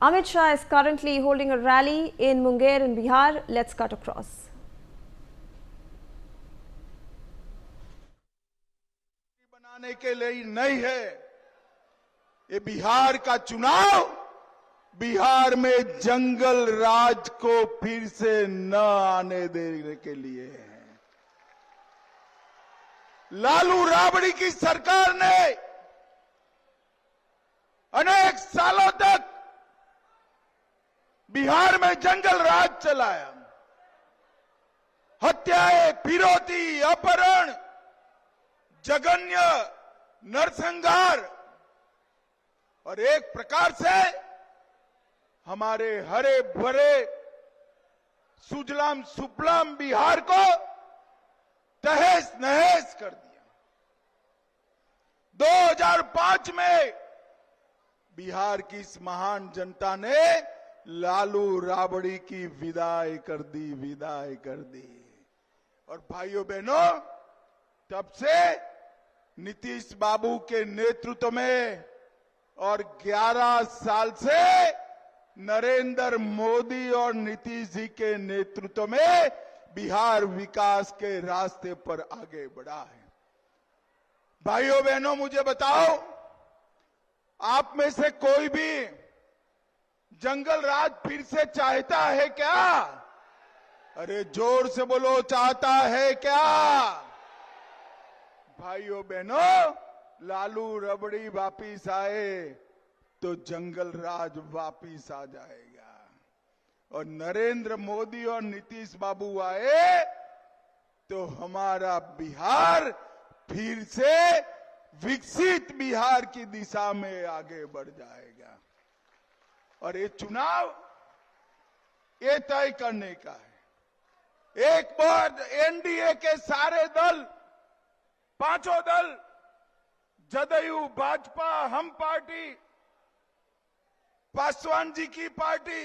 Amit Shah is currently holding a rally in Munger in Bihar. Let's cut across. बनाने के लिए नहीं है, ये बिहार का चुनाव बिहार में जंगल राज को फिर से न आने देने के लिए है। लालू राबड़ी की सरकार ने अनेक सालों तक बिहार में जंगल राज चलाया। हत्याएं, फिरौती, अपहरण, जघन्य नरसंहार और एक प्रकार से हमारे हरे भरे सुजलाम सुफलाम बिहार को तहस नहस कर दिया। 2005 में बिहार की इस महान जनता ने लालू राबड़ी की विदाई कर दी। और भाइयों बहनों, तब से नीतीश बाबू के नेतृत्व में और 11 साल से नरेंद्र मोदी और नीतीश जी के नेतृत्व में बिहार विकास के रास्ते पर आगे बढ़ा है। भाइयों बहनों, मुझे बताओ, आप में से कोई भी जंगल राज फिर से चाहता है क्या? अरे जोर से बोलो, चाहता है क्या? भाइयों बहनों, लालू रबड़ी वापिस आए तो जंगल राज वापिस आ जाएगा, और नरेंद्र मोदी और नीतीश बाबू आए तो हमारा बिहार फिर से विकसित बिहार की दिशा में आगे बढ़ जाएगा। और ये चुनाव ये तय करने का है। एक बार एनडीए के सारे दल, पांचों दल, जदयू, भाजपा, हम पार्टी, पासवान जी की पार्टी,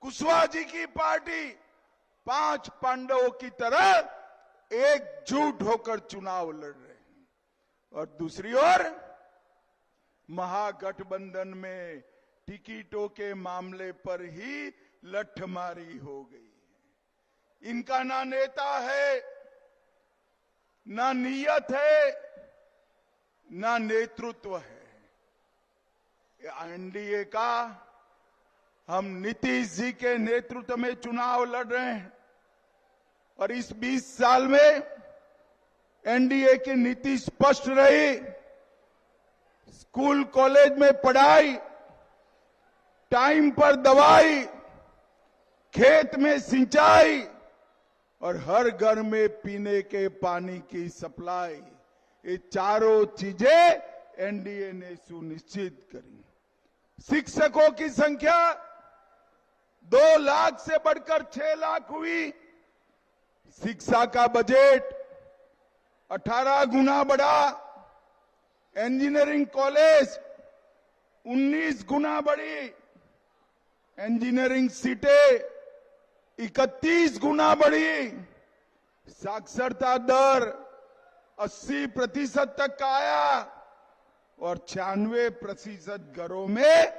कुशवाहा जी की पार्टी, 5 पांडवों की तरह एकजुट होकर चुनाव लड़ रहे हैं। और दूसरी ओर महागठबंधन में टिकटों के मामले पर ही लठमारी हो गई है। इनका ना नेता है, ना नीयत है, ना नेतृत्व है। एनडीए का हम नीतीश जी के नेतृत्व में चुनाव लड़ रहे हैं, और इस 20 साल में एनडीए की नीति स्पष्ट रही। स्कूल कॉलेज में पढ़ाई, टाइम पर दवाई, खेत में सिंचाई और हर घर में पीने के पानी की सप्लाई, ये चारों चीजें एनडीए ने सुनिश्चित करी। शिक्षकों की संख्या 2 लाख से बढ़कर 6 लाख हुई। शिक्षा का बजट 18 गुना बढ़ा। इंजीनियरिंग कॉलेज 19 गुना बढ़ी। इंजीनियरिंग सीटें 31 गुना बढ़ी। साक्षरता दर 80% तक आया और 96% घरों में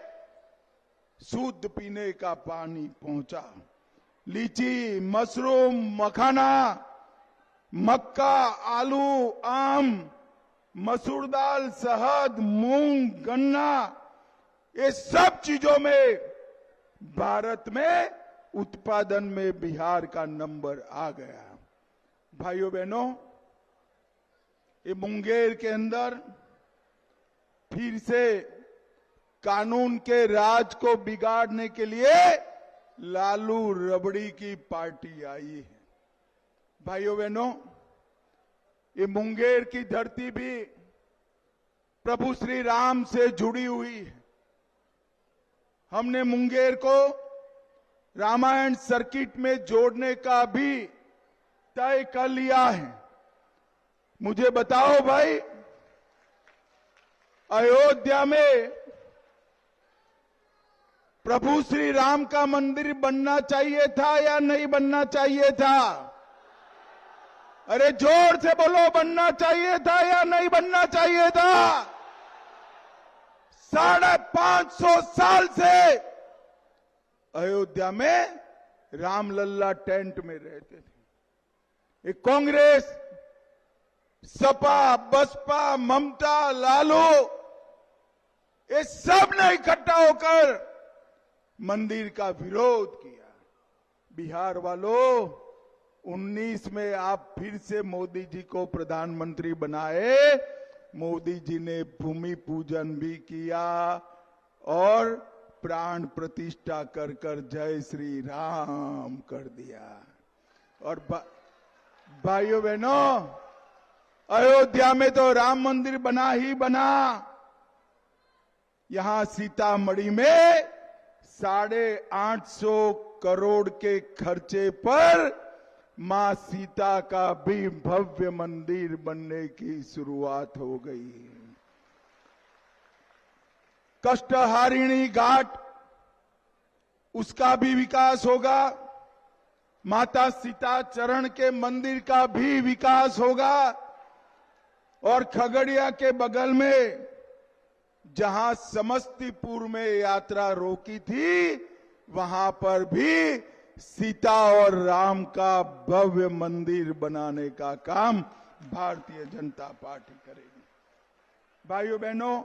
शुद्ध पीने का पानी पहुंचा। लीची, मशरूम, मखाना, मक्का, आलू, आम, मसूर दाल, शहद, मूंग, गन्ना, ये सब चीजों में भारत में उत्पादन में बिहार का नंबर आ गया। भाइयों बहनों, ये मुंगेर के अंदर फिर से कानून के राज को बिगाड़ने के लिए लालू रबड़ी की पार्टी आई है। भाइयों बहनों, ये मुंगेर की धरती भी प्रभु श्री राम से जुड़ी हुई है। हमने मुंगेर को रामायण सर्किट में जोड़ने का भी तय कर लिया है। मुझे बताओ भाई, अयोध्या में प्रभु श्री राम का मंदिर बनना चाहिए था या नहीं बनना चाहिए था? अरे जोर से बोलो, बनना चाहिए था या नहीं बनना चाहिए था? 550 साल से अयोध्या में रामलल्ला टेंट में रहते थे। एक कांग्रेस, सपा, बसपा, ममता, लालू, ये सब ने इकट्ठा होकर मंदिर का विरोध किया। बिहार वालों, 19 में आप फिर से मोदी जी को प्रधानमंत्री बनाए। मोदी जी ने भूमि पूजन भी किया और प्राण प्रतिष्ठा कर कर जय श्री राम कर दिया। और भाइयों बहनों, अयोध्या में तो राम मंदिर बना ही बना, यहां सीतामढ़ी में 850 करोड़ के खर्चे पर मां सीता का भी भव्य मंदिर बनने की शुरुआत हो गई। कष्टहारिणी घाट, उसका भी विकास होगा। माता सीता चरण के मंदिर का भी विकास होगा। और खगड़िया के बगल में जहां समस्तीपुर में यात्रा रोकी थी, वहां पर भी सीता और राम का भव्य मंदिर बनाने का काम भारतीय जनता पार्टी करेगी। भाइयों बहनों,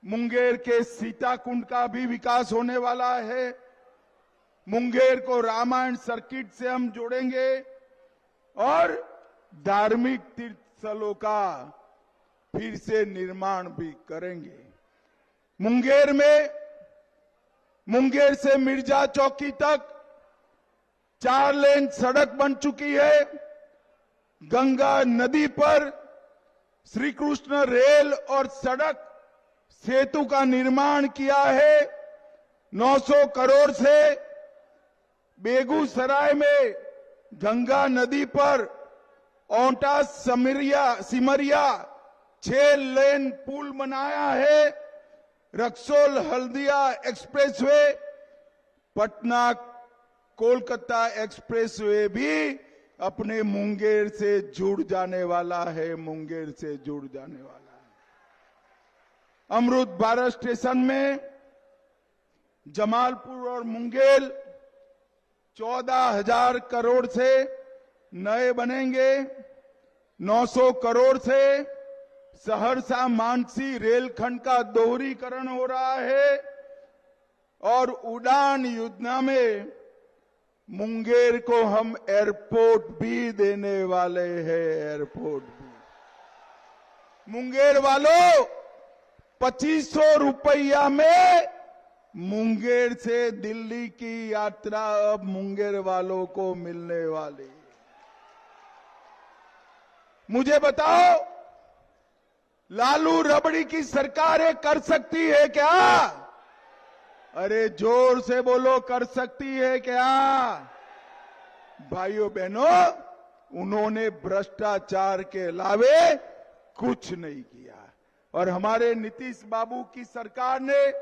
मुंगेर के सीता कुंड का भी विकास होने वाला है। मुंगेर को रामायण सर्किट से हम जोड़ेंगे और धार्मिक तीर्थ स्थलों का फिर से निर्माण भी करेंगे। मुंगेर से मिर्जा चौकी तक 4 लेन सड़क बन चुकी है। गंगा नदी पर श्री कृष्ण रेल और सड़क सेतु का निर्माण किया है 900 करोड़ से। बेगूसराय में गंगा नदी पर ओंटा सिमरिया 6 लेन पुल बनाया है। रक्सौल हल्दिया एक्सप्रेसवे, पटना कोलकाता एक्सप्रेसवे भी अपने मुंगेर से जुड़ जाने वाला है। अमृत भारत स्टेशन में जमालपुर और मुंगेर 14,000 करोड़ से नए बनेंगे। 900 करोड़ से सहरसा मानसी रेलखंड का दोहरीकरण हो रहा है। और उड़ान योजना में मुंगेर को हम एयरपोर्ट भी देने वाले हैं। मुंगेर वालों, 2500 रुपया में मुंगेर से दिल्ली की यात्रा अब मुंगेर वालों को मिलने वाली। मुझे बताओ, लालू रबड़ी की सरकारें कर सकती है क्या? अरे जोर से बोलो, कर सकती है क्या? भाइयों बहनों, उन्होंने भ्रष्टाचार के अलावे कुछ नहीं किया। और हमारे नीतीश बाबू की सरकार ने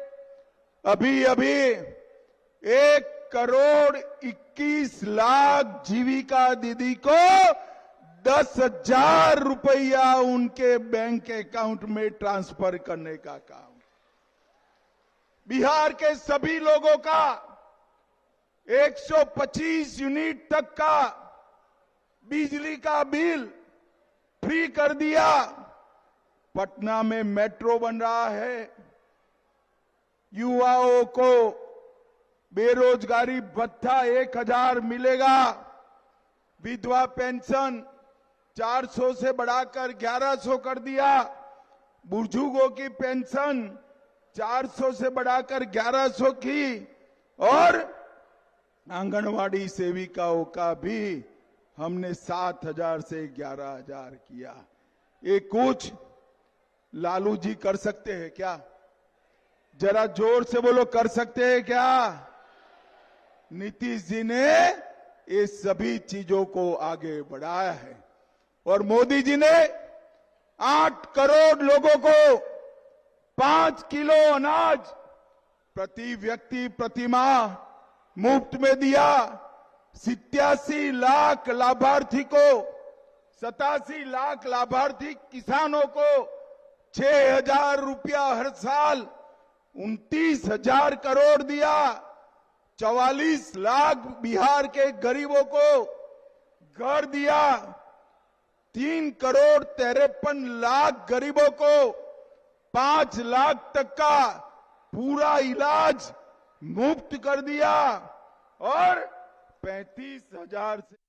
अभी 1,21,00,000 जीविका दीदी को 10,000 रुपया उनके बैंक अकाउंट में ट्रांसफर करने का काम। बिहार के सभी लोगों का 125 यूनिट तक का बिजली का बिल फ्री कर दिया। पटना में मेट्रो बन रहा है। युवाओं को बेरोजगारी भत्ता 1,000 मिलेगा। विधवा पेंशन 400 से बढ़ाकर 1,100 कर दिया। बुजुर्गों की पेंशन 400 से बढ़ाकर 1,100 की। और आंगनवाड़ी सेविकाओं का भी हमने 7,000 से 11,000 किया। ये कुछ लालू जी कर सकते हैं क्या? जरा जोर से बोलो, कर सकते हैं क्या? नीतीश जी ने ये सभी चीजों को आगे बढ़ाया है। और मोदी जी ने 8 करोड़ लोगों को 5 किलो अनाज प्रति व्यक्ति प्रति माह मुफ्त में दिया। 87 लाख लाभार्थी को 87 लाख लाभार्थी किसानों को 6,000 रुपया हर साल 29,000 करोड़ दिया, 44 लाख बिहार के गरीबों को घर दिया, 3 करोड़ 53 लाख गरीबों को 5 लाख तक का पूरा इलाज मुफ्त कर दिया और 35,000 से